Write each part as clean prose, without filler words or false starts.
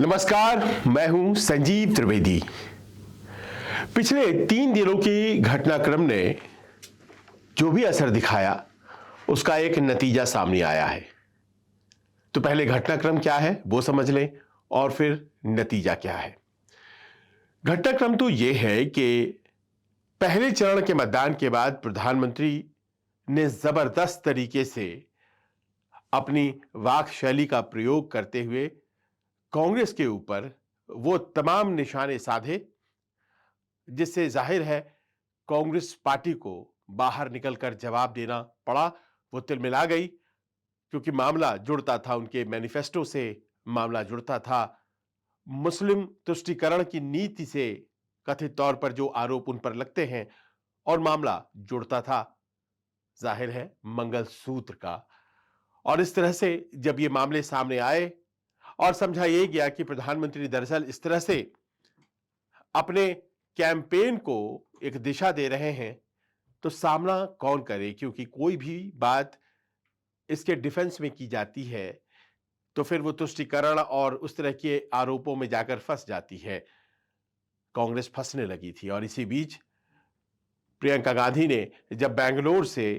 नमस्कार, मैं हूं संजीव त्रिवेदी। पिछले 3 दिनों की घटनाक्रम ने जो भी असर दिखाया उसका एक नतीजा सामने आया है। तो पहले घटनाक्रम क्या है वो समझ लें और फिर नतीजा क्या है। घटनाक्रम तो यह है कि पहले चरण के मतदान के बाद प्रधानमंत्री ने जबरदस्त तरीके से अपनी वाक शैली का प्रयोग करते हुए कांग्रेस के ऊपर वो तमाम निशाने साधे जिससे जाहिर है कांग्रेस पार्टी को बाहर निकलकर जवाब देना पड़ा। वो तिलमिला गई क्योंकि मामला जुड़ता था, उनके मैनिफेस्टो से मामला जुड़ता था, मुस्लिम तुष्टीकरण की नीति से कथित तौर पर जो आरोप उन पर लगते हैं, और मामला जुड़ता था जाहिर है मंगलसूत्र का। और इस तरह से जब ये मामले सामने आए और समझा यह गया कि प्रधानमंत्री दरअसल इस तरह से अपने कैंपेन को एक दिशा दे रहे हैं, तो सामना कौन करे, क्योंकि कोई भी बात इसके डिफेंस में की जाती है तो फिर वो तुष्टीकरण और उस तरह के आरोपों में जाकर फंस जाती है। कांग्रेस फंसने लगी थी और इसी बीच प्रियंका गांधी ने जब बेंगलोर से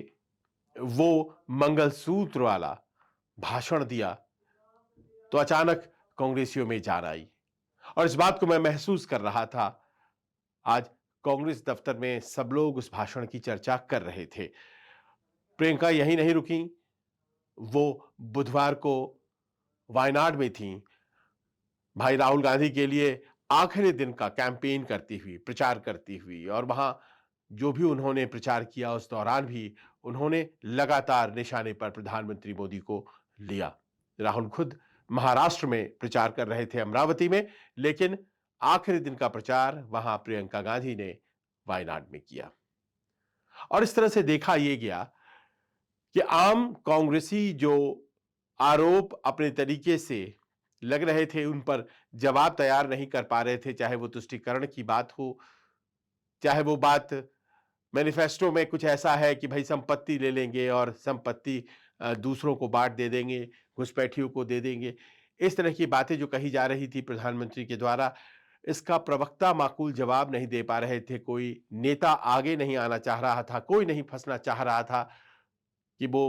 वो मंगलसूत्र वाला भाषण दिया तो अचानक कांग्रेसियों में जान आई। और इस बात को मैं महसूस कर रहा था। आज कांग्रेस दफ्तर में सब लोग उस भाषण की चर्चा कर रहे थे। प्रियंका यहीं नहीं रुकी, वो बुधवार को वायनाड में थी, भाई राहुल गांधी के लिए आखिरी दिन का कैंपेन करती हुई, प्रचार करती हुई, और वहां जो भी उन्होंने प्रचार किया उस दौरान भी उन्होंने लगातार निशाने पर प्रधानमंत्री मोदी को लिया। राहुल खुद महाराष्ट्र में प्रचार कर रहे थे, अमरावती में, लेकिन आखिरी दिन का प्रचार वहां प्रियंका गांधी ने वायनाड में किया। और इस तरह से देखा यह गया कि आम कांग्रेसी जो आरोप अपने तरीके से लग रहे थे उन पर जवाब तैयार नहीं कर पा रहे थे, चाहे वो तुष्टीकरण की बात हो, चाहे वो बात मैनिफेस्टो में कुछ ऐसा है कि भाई संपत्ति ले लेंगे और संपत्ति दूसरों को बांट दे देंगे, घुसपैठियों को दे देंगे, इस तरह की बातें जो कही जा रही थी प्रधानमंत्री के द्वारा, इसका प्रवक्ता माकूल जवाब नहीं दे पा रहे थे। कोई नेता आगे नहीं आना चाह रहा था, कोई नहीं फंसना चाह रहा था कि वो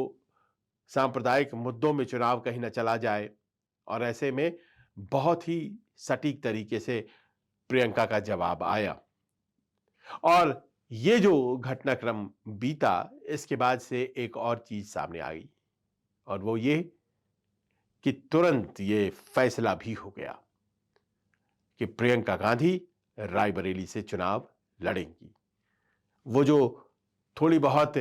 सांप्रदायिक मुद्दों में चुनाव कहीं न चला जाए। और ऐसे में बहुत ही सटीक तरीके से प्रियंका का जवाब आया। और ये जो घटनाक्रम बीता, इसके बाद से एक और चीज सामने आई, और वो ये कि तुरंत ये फैसला भी हो गया कि प्रियंका गांधी रायबरेली से चुनाव लड़ेंगी। वो जो थोड़ी बहुत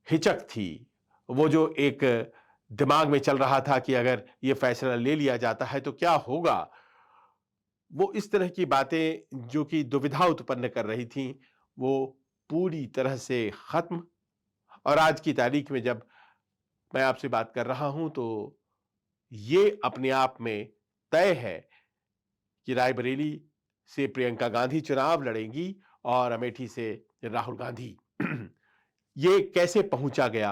हिचक थी, वो जो एक दिमाग में चल रहा था कि अगर ये फैसला ले लिया जाता है तो क्या होगा, वो इस तरह की बातें जो कि दुविधा उत्पन्न कर रही थीं, वो पूरी तरह से खत्म। और आज की तारीख में जब मैं आपसे बात कर रहा हूं तो ये अपने आप में तय है कि रायबरेली से प्रियंका गांधी चुनाव लड़ेंगी और अमेठी से राहुल गांधी। ये कैसे पहुंचा गया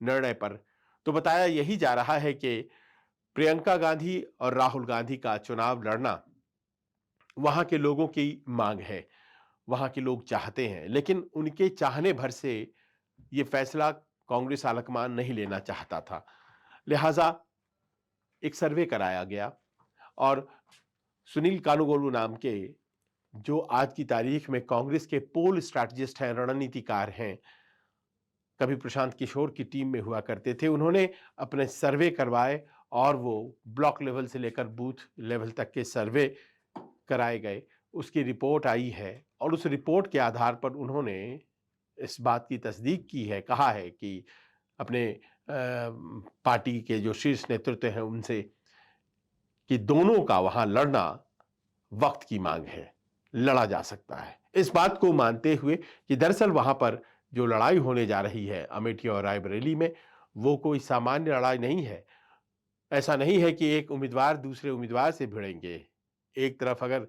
निर्णय पर, तो बताया यही जा रहा है कि प्रियंका गांधी और राहुल गांधी का चुनाव लड़ना वहां के लोगों की मांग है, वहां के लोग चाहते हैं, लेकिन उनके चाहने भर से यह फैसला कांग्रेस आलाकमान नहीं लेना चाहता था। लिहाजा एक सर्वे कराया गया और सुनील कानूगोलू नाम के, जो आज की तारीख में कांग्रेस के पोल स्ट्रैटेजिस्ट हैं, रणनीतिकार हैं, कभी प्रशांत किशोर की टीम में हुआ करते थे, उन्होंने अपने सर्वे करवाए और वो ब्लॉक लेवल से लेकर बूथ लेवल तक के सर्वे कराए गए। उसकी रिपोर्ट आई है और उस रिपोर्ट के आधार पर उन्होंने इस बात की तस्दीक की है, कहा है कि अपने पार्टी के जो शीर्ष नेतृत्व हैं उनसे, कि दोनों का वहां लड़ना वक्त की मांग है, लड़ा जा सकता है। इस बात को मानते हुए कि दरअसल वहां पर जो लड़ाई होने जा रही है अमेठी और रायबरेली में, वो कोई सामान्य लड़ाई नहीं है। ऐसा नहीं है कि एक उम्मीदवार दूसरे उम्मीदवार से भिड़ेंगे। एक तरफ अगर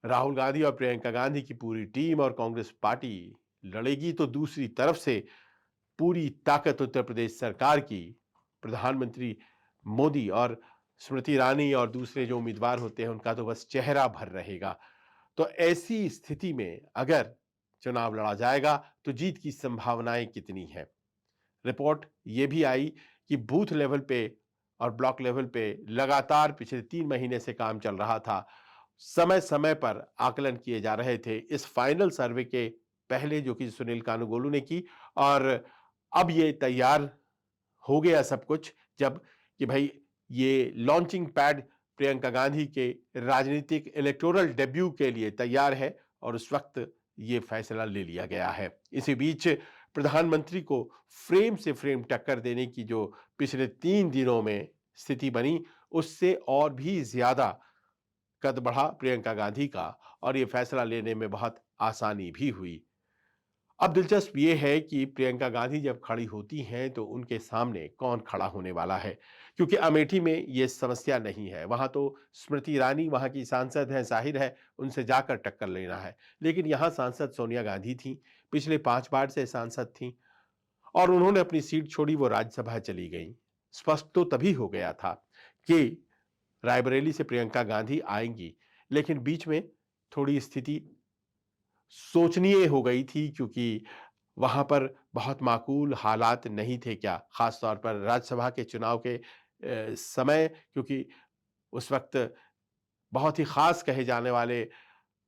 राहुल गांधी और प्रियंका गांधी की पूरी टीम और कांग्रेस पार्टी लड़ेगी, तो दूसरी तरफ से पूरी ताकत उत्तर प्रदेश सरकार की, प्रधानमंत्री मोदी और स्मृति ईरानी और दूसरे जो उम्मीदवार होते हैं उनका तो बस चेहरा भर रहेगा। तो ऐसी स्थिति में अगर चुनाव लड़ा जाएगा तो जीत की संभावनाएं कितनी हैं? रिपोर्ट ये भी आई कि बूथ लेवल पे और ब्लॉक लेवल पे लगातार पिछले 3 महीने से काम चल रहा था। समय समय पर आकलन किए जा रहे थे। इस फाइनल सर्वे के पहले जो कि सुनील कानूगोलू ने की, और अब ये तैयार हो गया सब कुछ जब कि भाई ये लॉन्चिंग पैड प्रियंका गांधी के राजनीतिक इलेक्टोरल डेब्यू के लिए तैयार है और उस वक्त ये फैसला ले लिया गया है। इसी बीच प्रधानमंत्री को फ्रेम से फ्रेम टक्कर देने की जो पिछले 3 दिनों में स्थिति बनी, उससे और भी ज्यादा कद बढ़ा प्रियंका गांधी का और ये फैसला लेने में बहुत आसानी भी हुई। अब दिलचस्प ये है कि प्रियंका गांधी जब खड़ी होती हैं तो उनके सामने कौन खड़ा होने वाला है, क्योंकि अमेठी में ये समस्या नहीं है। वहां तो स्मृति ईरानी वहां की सांसद हैं, जाहिर है उनसे जाकर टक्कर लेना है। लेकिन यहां सांसद सोनिया गांधी थी, पिछले 5 बार से सांसद थी और उन्होंने अपनी सीट छोड़ी, वो राज्यसभा चली गई। स्पष्ट तो तभी हो गया था कि रायबरेली से प्रियंका गांधी आएंगी, लेकिन बीच में थोड़ी स्थिति सोचनीय हो गई थी, क्योंकि वहां पर बहुत माकूल हालात नहीं थे क्या, खास तौर पर राज्यसभा के चुनाव के समय, क्योंकि उस वक्त बहुत ही खास कहे जाने वाले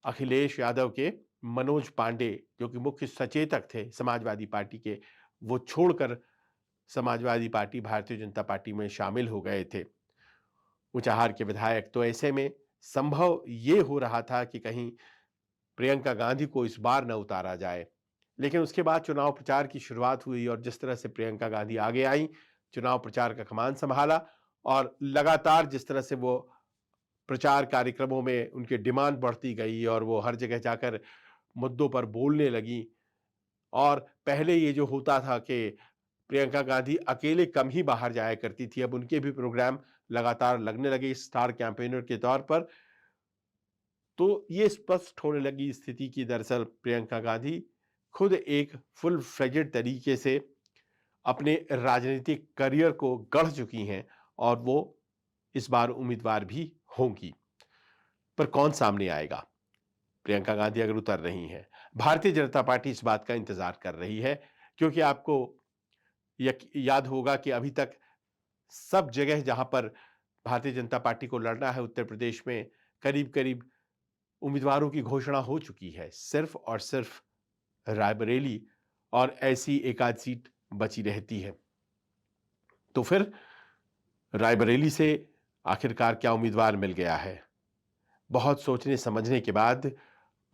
अखिलेश यादव के मनोज पांडे जो कि मुख्य सचेतक थे समाजवादी पार्टी के, वो छोड़कर समाजवादी पार्टी भारतीय जनता पार्टी में शामिल हो गए थे, ऊंचाहार के विधायक। तो ऐसे में संभव ये हो रहा था कि कहीं प्रियंका गांधी को इस बार न उतारा जाए। लेकिन उसके बाद चुनाव प्रचार की शुरुआत हुई और जिस तरह से प्रियंका गांधी आगे आई, चुनाव प्रचार का कमान संभाला और लगातार जिस तरह से वो प्रचार कार्यक्रमों में उनकी डिमांड बढ़ती गई और वो हर जगह जाकर मुद्दों पर बोलने लगी। और पहले ये जो होता था कि प्रियंका गांधी अकेले कम ही बाहर जाया करती थी, अब उनके भी प्रोग्राम लगातार लगने लगे स्टार कैंपेनर के तौर पर। तो ये स्पष्ट होने लगी स्थिति की दरअसल प्रियंका गांधी खुद एक फुल फ्लेजेड तरीके से अपने राजनीतिक करियर को गढ़ चुकी हैं और वो इस बार उम्मीदवार भी होंगी। पर कौन सामने आएगा? प्रियंका गांधी अगर उतर रही हैं, भारतीय जनता पार्टी इस बात का इंतजार कर रही है, क्योंकि आपको याद होगा कि अभी तक सब जगह जहां पर भारतीय जनता पार्टी को लड़ना है उत्तर प्रदेश में, करीब करीब उम्मीदवारों की घोषणा हो चुकी है। सिर्फ और सिर्फ रायबरेली और ऐसी एक आध सीट बची रहती है। तो फिर रायबरेली से आखिरकार क्या उम्मीदवार मिल गया है? बहुत सोचने समझने के बाद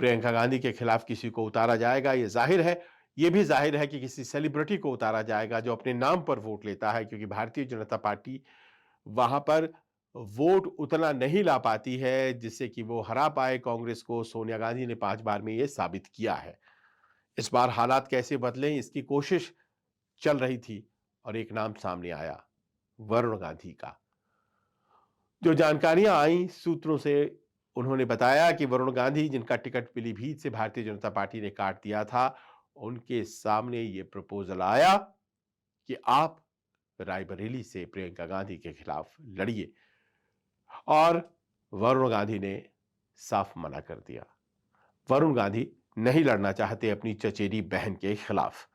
प्रियंका गांधी के खिलाफ किसी को उतारा जाएगा, ये जाहिर है। ये भी जाहिर है कि किसी सेलिब्रिटी को उतारा जाएगा जो अपने नाम पर वोट लेता है, क्योंकि भारतीय जनता पार्टी वहां पर वोट उतना नहीं ला पाती है जिससे कि वो हरा पाए कांग्रेस को। सोनिया गांधी ने 5 बार में ये साबित किया है। इस बार हालात कैसे बदलें इसकी कोशिश चल रही थी और एक नाम सामने आया, वरुण गांधी का। जो जानकारियां आई सूत्रों से, उन्होंने बताया कि वरुण गांधी, जिनका टिकट पीलीभीत से भारतीय जनता पार्टी ने काट दिया था, उनके सामने ये प्रपोजल आया कि आप रायबरेली से प्रियंका गांधी के खिलाफ लड़िए। और वरुण गांधी ने साफ मना कर दिया। वरुण गांधी नहीं लड़ना चाहते अपनी चचेरी बहन के खिलाफ।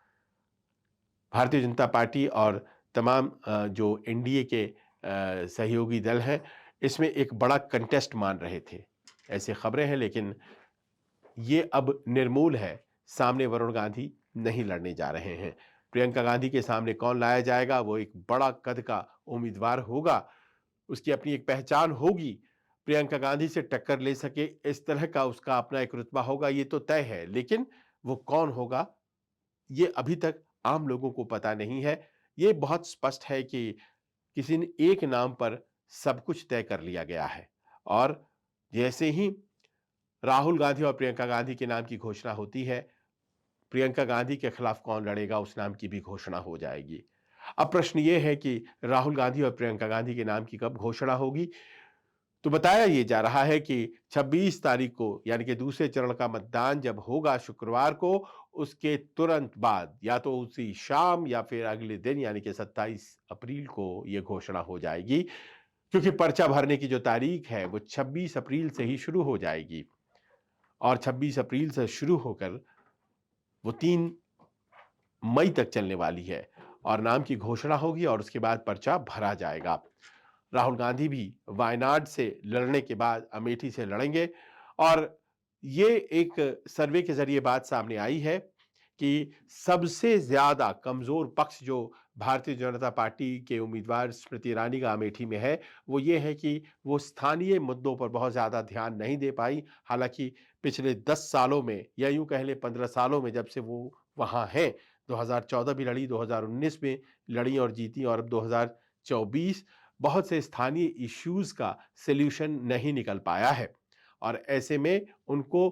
भारतीय जनता पार्टी और तमाम जो एनडीए के सहयोगी दल हैं, इसमें एक बड़ा कंटेस्ट मान रहे थे, ऐसी खबरें हैं। लेकिन ये अब निर्मूल है, सामने वरुण गांधी नहीं लड़ने जा रहे हैं। प्रियंका गांधी के सामने कौन लाया जाएगा? वो एक बड़ा कद का उम्मीदवार होगा, उसकी अपनी एक पहचान होगी, प्रियंका गांधी से टक्कर ले सके इस तरह का उसका अपना एक रुतबा होगा, ये तो तय है। लेकिन वो कौन होगा, ये अभी तक आम लोगों को पता नहीं है। ये बहुत स्पष्ट है कि किसी ने एक नाम पर सब कुछ तय कर लिया गया है और जैसे ही राहुल गांधी और प्रियंका गांधी के नाम की घोषणा होती है, प्रियंका गांधी के खिलाफ कौन लड़ेगा उस नाम की भी घोषणा हो जाएगी। अब प्रश्न ये है कि राहुल गांधी और प्रियंका गांधी के नाम की कब घोषणा होगी? तो बताया ये जा रहा है कि 26 तारीख को, यानी कि दूसरे चरण का मतदान जब होगा शुक्रवार को, उसके तुरंत बाद या तो उसी शाम या फिर अगले दिन यानी कि 27 अप्रैल को यह घोषणा हो जाएगी। क्योंकि पर्चा भरने की जो तारीख है वो 26 अप्रैल से ही शुरू हो जाएगी और 26 अप्रैल से शुरू होकर वो 3 मई तक चलने वाली है और नाम की घोषणा होगी और उसके बाद पर्चा भरा जाएगा। राहुल गांधी भी वायनाड से लड़ने के बाद अमेठी से लड़ेंगे और ये एक सर्वे के जरिए बात सामने आई है कि सबसे ज्यादा कमजोर पक्ष जो भारतीय जनता पार्टी के उम्मीदवार स्मृति ईरानी का अमेठी में है वो ये है कि वो स्थानीय मुद्दों पर बहुत ज्यादा ध्यान नहीं दे पाई। हालांकि पिछले 10 सालों में या यूं कह ले 15 सालों में जब से वो वहां हैं, 2014 भी लड़ी, 2019 में लड़ी और जीती और अब 2024 बहुत से स्थानीय इश्यूज का सल्यूशन नहीं निकल पाया है और ऐसे में उनको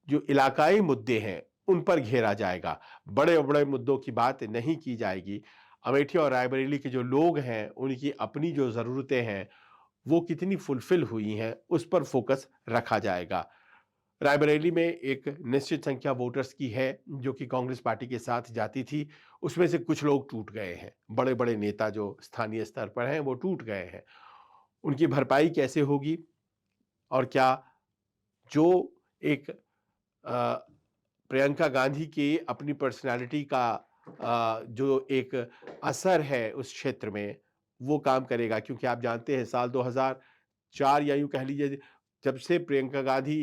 जो इलाकाई मुद्दे हैं उन पर घेरा जाएगा। बड़े बड़े मुद्दों की बात नहीं की जाएगी। अमेठी और रायबरेली के जो लोग हैं उनकी अपनी जो ज़रूरतें हैं वो कितनी फुलफिल हुई हैं उस पर फोकस रखा जाएगा। रायबरेली में एक निश्चित संख्या वोटर्स की है जो कि कांग्रेस पार्टी के साथ जाती थी, उसमें से कुछ लोग टूट गए हैं। बड़े बड़े नेता जो स्थानीय स्तर पर हैं वो टूट गए हैं। उनकी भरपाई कैसे होगी और क्या जो एक प्रियंका गांधी की अपनी पर्सनालिटी का जो एक असर है उस क्षेत्र में वो काम करेगा? क्योंकि आप जानते हैं साल 2004 या यूं कह लीजिए जब से प्रियंका गांधी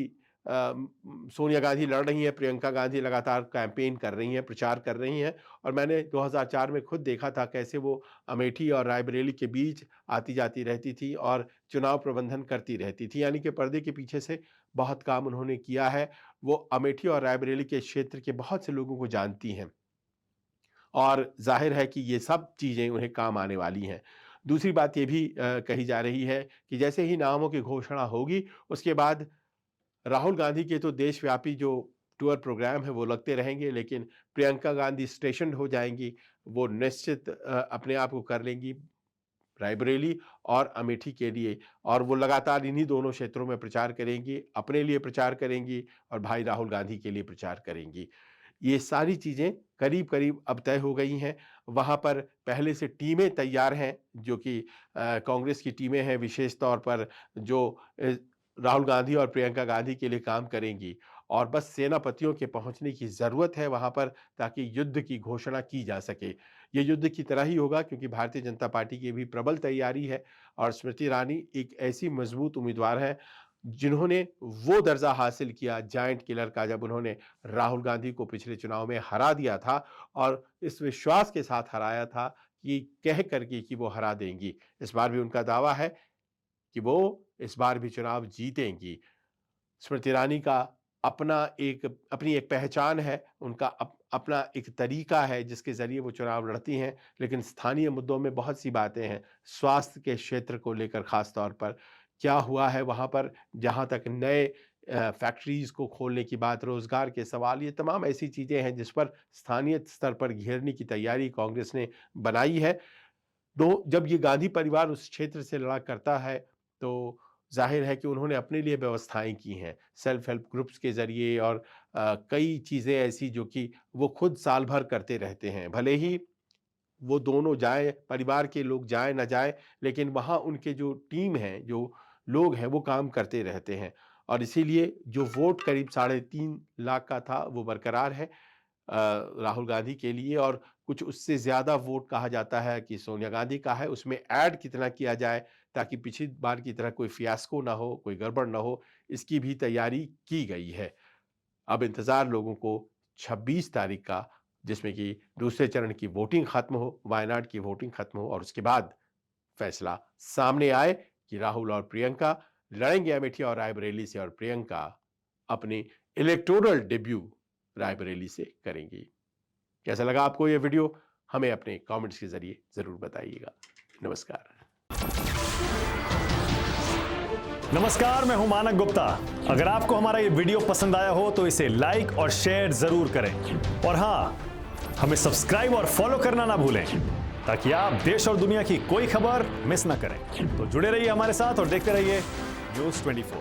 सोनिया गांधी लड़ रही हैं, प्रियंका गांधी लगातार कैंपेन कर रही हैं, प्रचार कर रही हैं और मैंने 2004 में खुद देखा था कैसे वो अमेठी और रायबरेली के बीच आती जाती रहती थी और चुनाव प्रबंधन करती रहती थी। यानी कि पर्दे के पीछे से बहुत काम उन्होंने किया है। वो अमेठी और रायबरेली के क्षेत्र के बहुत से लोगों को जानती हैं और जाहिर है कि ये सब चीज़ें उन्हें काम आने वाली हैं। दूसरी बात ये भी कही जा रही है कि जैसे ही नामों की घोषणा होगी उसके बाद राहुल गांधी के तो देशव्यापी जो टूर प्रोग्राम है वो लगते रहेंगे, लेकिन प्रियंका गांधी स्टेशन हो जाएंगी। वो निश्चित अपने आप को कर लेंगी रायबरेली और अमेठी के लिए और वो लगातार इन्हीं दोनों क्षेत्रों में प्रचार करेंगी, अपने लिए प्रचार करेंगी और भाई राहुल गांधी के लिए प्रचार करेंगी। ये सारी चीज़ें करीब करीब अब तय हो गई हैं। वहाँ पर पहले से टीमें तैयार हैं जो कि कांग्रेस की टीमें हैं विशेष तौर पर जो राहुल गांधी और प्रियंका गांधी के लिए काम करेंगी और बस सेनापतियों के पहुंचने की ज़रूरत है वहां पर ताकि युद्ध की घोषणा की जा सके। ये युद्ध की तरह ही होगा क्योंकि भारतीय जनता पार्टी की भी प्रबल तैयारी है और स्मृति ईरानी एक ऐसी मजबूत उम्मीदवार है जिन्होंने वो दर्जा हासिल किया जायंट किलर का जब उन्होंने राहुल गांधी को पिछले चुनाव में हरा दिया था और इस विश्वास के साथ हराया था कि कह करके कि वो हरा देंगी। इस बार भी उनका दावा है कि वो इस बार भी चुनाव जीतेंगी। स्मृति ईरानी का अपनी एक पहचान है, उनका अपना एक तरीका है जिसके ज़रिए वो चुनाव लड़ती हैं, लेकिन स्थानीय मुद्दों में बहुत सी बातें हैं। स्वास्थ्य के क्षेत्र को लेकर ख़ास तौर पर क्या हुआ है वहाँ पर, जहाँ तक नए फैक्ट्रीज़ को खोलने की बात, रोज़गार के सवाल, ये तमाम ऐसी चीज़ें हैं जिस पर स्थानीय स्तर पर घेरने की तैयारी कांग्रेस ने बनाई है। जब ये गांधी परिवार उस क्षेत्र से लड़ा करता है तो जाहिर है कि उन्होंने अपने लिए व्यवस्थाएं की हैं सेल्फ हेल्प ग्रुप्स के ज़रिए और कई चीज़ें ऐसी जो कि वो खुद साल भर करते रहते हैं। भले ही वो दोनों जाए, परिवार के लोग जाए ना जाए, लेकिन वहाँ उनके जो टीम है, जो लोग हैं वो काम करते रहते हैं और इसीलिए जो वोट करीब 3.5 लाख का था वो बरकरार है राहुल गांधी के लिए और कुछ उससे ज़्यादा वोट कहा जाता है कि सोनिया गांधी का है। उसमें ऐड कितना किया जाए ताकि पिछली बार की तरह कोई फियास्को ना हो, कोई गड़बड़ ना हो, इसकी भी तैयारी की गई है। अब इंतज़ार लोगों को 26 तारीख का, जिसमें कि दूसरे चरण की वोटिंग खत्म हो, वायनाड की वोटिंग खत्म हो और उसके बाद फैसला सामने आए कि राहुल और प्रियंका लड़ेंगे अमेठी और रायबरेली से और प्रियंका अपनी इलेक्टोरल डेब्यू रायबरेली से करेंगी। कैसा लगा आपको ये वीडियो? हमें अपने कमेंट्स के जरिए जरूर बताइएगा। नमस्कार। नमस्कार, मैं हूं मानक गुप्ता। अगर आपको हमारा ये वीडियो पसंद आया हो तो इसे लाइक और शेयर जरूर करें और हाँ, हमें सब्सक्राइब और फॉलो करना ना भूलें ताकि आप देश और दुनिया की कोई खबर मिस ना करें। तो जुड़े रहिए हमारे साथ और देखते रहिए न्यूज़ 24।